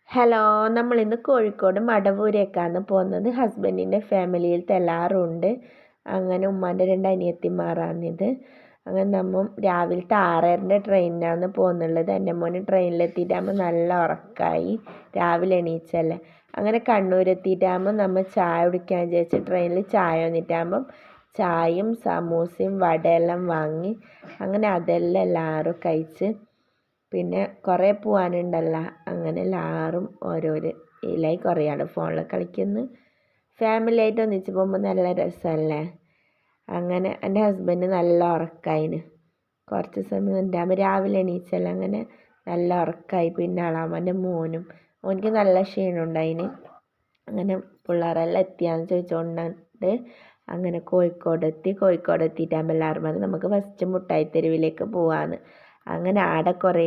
Hello, നമ്മളിന്ന് കോഴിക്കോട് മടവൂരേക്കാണ് പോകുന്നത്. ഹസ്ബൻഡിൻ്റെ ഫാമിലിയിലത്തെ എല്ലാവരും ഉണ്ട്. അങ്ങനെ ഉമ്മാൻ്റെ 2 അനിയത്തിമാരാണിത്. അങ്ങനെ നമ്മൾ രാവിലത്തെ 6:30ൻ്റെ ട്രെയിനിനാണ് പോകുന്നുള്ളത്. എൻ്റെ മോന് ട്രെയിനിലെത്തിയിട്ടാകുമ്പോൾ നല്ല ഉറക്കമായി, രാവിലെ എണീച്ചല്ലേ. അങ്ങനെ കണ്ണൂരെത്തിയിട്ടാകുമ്പോൾ നമ്മൾ ചായ കുടിക്കാൻ വിചാരിച്ച് ട്രെയിനിൽ ചായ വന്നിട്ടാകുമ്പം ചായയും സമൂസയും വടയെല്ലാം വാങ്ങി. അങ്ങനെ അതെല്ലാം എല്ലാവരും കഴിച്ച്. പിന്നെ കുറേ പോകാനുണ്ടല്ലോ, അങ്ങനെ എല്ലാവരും ഓരോരോ ഇതിലായി കുറേ ആൾ ഫോണിൽ കളിക്കുന്നു. ഫാമിലി ആയിട്ട് ഒന്നിച്ച് പോകുമ്പോൾ നല്ല രസമല്ലേ. അങ്ങനെ എൻ്റെ ഹസ്ബൻഡ് നല്ല ഉറക്കമായിന്. കുറച്ച് സമയം ഉണ്ടാകുമ്പോൾ രാവിലെ എണീച്ചല്ല, അങ്ങനെ നല്ല ഉറക്കമായി. പിന്നെ അളാമൻ്റെ മോനും, ഓനിക്ക് നല്ല ക്ഷീണം ഉണ്ടായിന്. അങ്ങനെ പിള്ളേരെല്ലാം എത്തിയാന്ന് ചോദിച്ചുകൊണ്ടുണ്ട്. അങ്ങനെ കോഴിക്കോട് എത്തിയിട്ടാകുമ്പോൾ എല്ലാവരും പറഞ്ഞു നമുക്ക് ഫസ്റ്റ് മുട്ടായി തെരുവിലേക്ക് പോകാമെന്ന്. അങ്ങനെ ആടെ കുറേ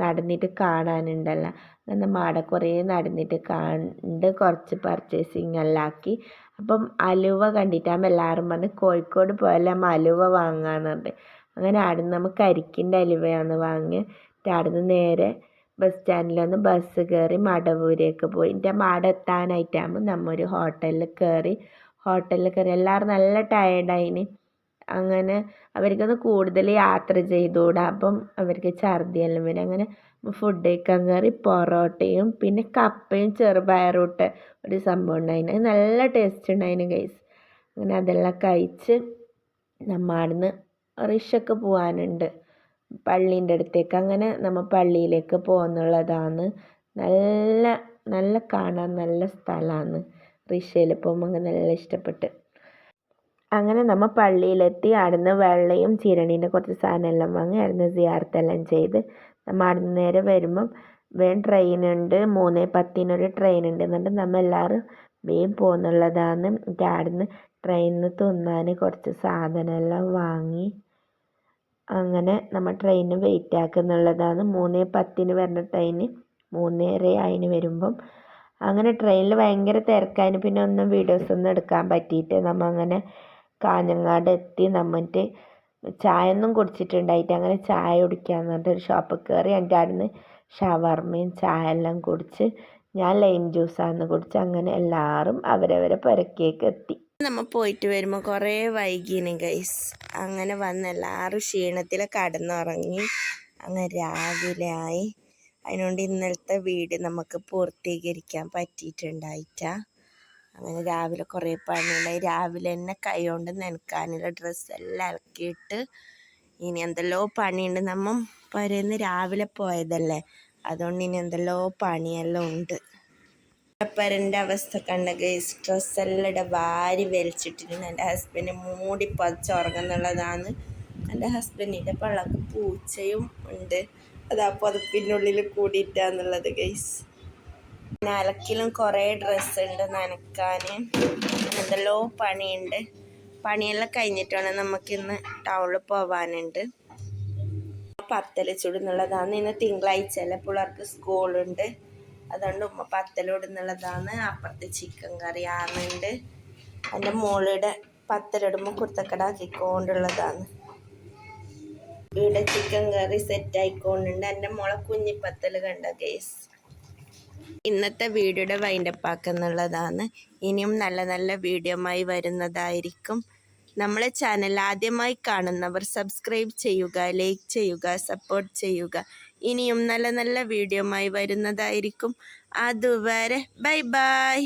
നടന്നിട്ട് കാണാനുണ്ടല്ലോ. അങ്ങനെ നമ്മൾ ആടെ കുറേ നടന്നിട്ട് കണ്ട് കുറച്ച് പർച്ചേസിങ് എല്ലാം ആക്കി. അപ്പം അലുവ കണ്ടിട്ടാകുമ്പോൾ എല്ലാവരും പറഞ്ഞ് കോഴിക്കോട് പോയാൽ നമ്മൾ അലുവ വാങ്ങാമെന്ന് പറഞ്ഞിട്ട്. അങ്ങനെ ആടുന്ന് നമുക്ക് കരിക്കിൻ്റെ അലുവയാണ് വാങ്ങിയിട്ട് ആടുന്ന് നേരെ ബസ് സ്റ്റാൻഡിൽ വന്ന് ബസ് കയറി മടവൂരേക്ക് പോയി. എൻ്റെ ആടെ എത്താനായിട്ടാകുമ്പോൾ നമ്മൾ ഒരു ഹോട്ടലിൽ കയറി എല്ലാവരും നല്ല ടയേർഡായിന്. അങ്ങനെ അവർക്കൊന്ന് കൂടുതൽ യാത്ര ചെയ്തുകൂടാ, അപ്പം അവർക്ക് ഛർദിയെല്ലാം വരും. അങ്ങനെ ഫുഡ് കഴിക്കാൻ കയറി. പൊറോട്ടയും പിന്നെ കപ്പയും ചെറുപയറും ഒരു സംഭവം ഉണ്ടായിന്, അത് നല്ല ടേസ്റ്റ് ഉണ്ടായിന് ഗൈസ്. അങ്ങനെ അതെല്ലാം കഴിച്ച് നമ്മൾ അവിടുന്ന് റിഷയ്ക്ക് പോകാനുണ്ട് പള്ളീൻ്റെ അടുത്തേക്ക്. അങ്ങനെ നമ്മൾ പള്ളിയിലേക്ക് പോകുന്നുള്ളതാണ്. നല്ല നല്ല കാണാൻ നല്ല സ്ഥലമാണ്. റിഷയിൽ പോകുമ്പോൾ അങ്ങനെ നല്ല ഇഷ്ടപ്പെട്ട്. അങ്ങനെ നമ്മൾ പള്ളിയിലെത്തി. അവിടുന്ന് വെള്ളയും ചിരണീൻ്റെ കുറച്ച് സാധനമെല്ലാം വാങ്ങി അവിടുന്ന് സിയാറത്തെല്ലാം ചെയ്ത് നമ്മൾ അവിടുന്ന് നേരെ വരുമ്പം വേഗം ട്രെയിനുണ്ട്, 3:10 ട്രെയിൻ ഉണ്ട്. എന്നിട്ട് നമ്മൾ എല്ലാവരും വേഗം പോകുന്നുള്ളതാണ്. എന്നിട്ട് അവിടുന്ന് ട്രെയിനിൽ തിന്നാൻ കുറച്ച് സാധനമെല്ലാം വാങ്ങി. അങ്ങനെ നമ്മൾ ട്രെയിനിന് വെയിറ്റ് ആക്കുന്നുള്ളതാണ്. 3:10 വരുന്ന ട്രെയിന് 3:30 വരുമ്പം. അങ്ങനെ ട്രെയിനിൽ ഭയങ്കര തിരക്കായതിന് പിന്നെ ഒന്നും വീഡിയോസൊന്നും എടുക്കാൻ പറ്റിയിട്ട് നമ്മൾ അങ്ങനെ കാഞ്ഞങ്ങാട് എത്തി. നമ്മിട്ട് ചായ ഒന്നും കുടിച്ചിട്ടുണ്ടായിട്ട് അങ്ങനെ ചായ കുടിക്കാമെന്ന് പറഞ്ഞിട്ട് ഒരു ഷോപ്പിൽ കയറി. എൻ്റെ അവിടുന്ന് ഷവർമയും ചായ എല്ലാം കുടിച്ച് ഞാൻ ലൈം ജ്യൂസാണ് കുടിച്ച്. അങ്ങനെ എല്ലാവരും അവരവരെ പുരക്കേക്ക് എത്തി. നമ്മൾ പോയിട്ട് വരുമ്പോൾ കുറേ വൈകീന് ഗൈസ്. അങ്ങനെ വന്ന് എല്ലാവരും ക്ഷീണത്തിൽ കടന്നുറങ്ങി. അങ്ങനെ രാവിലെ ആയി. അതിനുകൊണ്ട് ഇന്നലത്തെ വീഡിയോ നമുക്ക് പൂർത്തീകരിക്കാൻ പറ്റിയിട്ടുണ്ടായിട്ടാ. അങ്ങനെ രാവിലെ കുറേ പണിയുണ്ടായി. രാവിലെ തന്നെ കൈ കൊണ്ട് നനക്കാനുള്ള ഡ്രസ്സെല്ലാം ഇറക്കിയിട്ട് ഇനി എന്തെല്ലോ പണിയുണ്ട്. നമ്മൾ പുരയിന്ന് രാവിലെ പോയതല്ലേ, അതുകൊണ്ട് ഇനി എന്തെല്ലോ പണിയെല്ലാം ഉണ്ട്. പരൻ്റെ അവസ്ഥ കണ്ട ഗൈസ്. ഡ്രസ്സെല്ലാം വാരി വലിച്ചിട്ടിട്ടുണ്ട്. എൻ്റെ ഹസ്ബൻഡ് മൂടി പതിച്ചുറങ്ങുന്നുള്ളതാണ്. എൻ്റെ ഹസ്ബൻഡിൻ്റെ പള്ളക്ക് പൂച്ചയും ഉണ്ട്, അതാ പുതപ്പിനുള്ളിൽ കൂടിയിട്ടാന്നുള്ളത് ഗൈസ്. പിന്നെ അലക്കിലും കുറേ ഡ്രസ്സുണ്ട് നനക്കാൻ. എന്തെല്ലോ പണിയുണ്ട്. പണിയെല്ലാം കഴിഞ്ഞിട്ട് വേണം നമുക്കിന്ന് ടൗണിൽ പോവാനുണ്ട്. പത്തൽ ചുടുന്നുള്ളതാണ്. ഇന്ന് തിങ്കളാഴ്ച അല്ലേ, പിള്ളേർക്ക് സ്കൂളുണ്ട്, അതുകൊണ്ട് ഉമ്മ പത്തലിടുന്നുള്ളതാണ്. അപ്പുറത്ത് ചിക്കൻ കറി ആകുന്നുണ്ട്. എൻ്റെ മോളുടെ പത്തലിടുമ്പോൾ കുർത്തക്കടാക്കിക്കൊണ്ടുള്ളതാണ്. ഇവിടെ ചിക്കൻ കറി സെറ്റായിക്കൊണ്ടുണ്ട്. എൻ്റെ മോളെ കുഞ്ഞിപ്പത്തൽ കണ്ട ഗൈസ്. ഇന്നത്തെ വീഡിയോയുടെ വൈൻഡപ്പ് ആക്കുന്നുള്ളതാണ്. ഇനിയും നല്ല നല്ല വീഡിയോമായി വരുന്നതായിരിക്കും. നമ്മളെ ചാനൽ ആദ്യമായി കാണുന്നവർ സബ്സ്ക്രൈബ് ചെയ്യുക, ലൈക്ക് ചെയ്യുക, സപ്പോർട്ട് ചെയ്യുക. ഇനിയും നല്ല നല്ല വീഡിയോമായി വരുന്നതായിരിക്കും. അതുവരെ ബൈ ബൈ.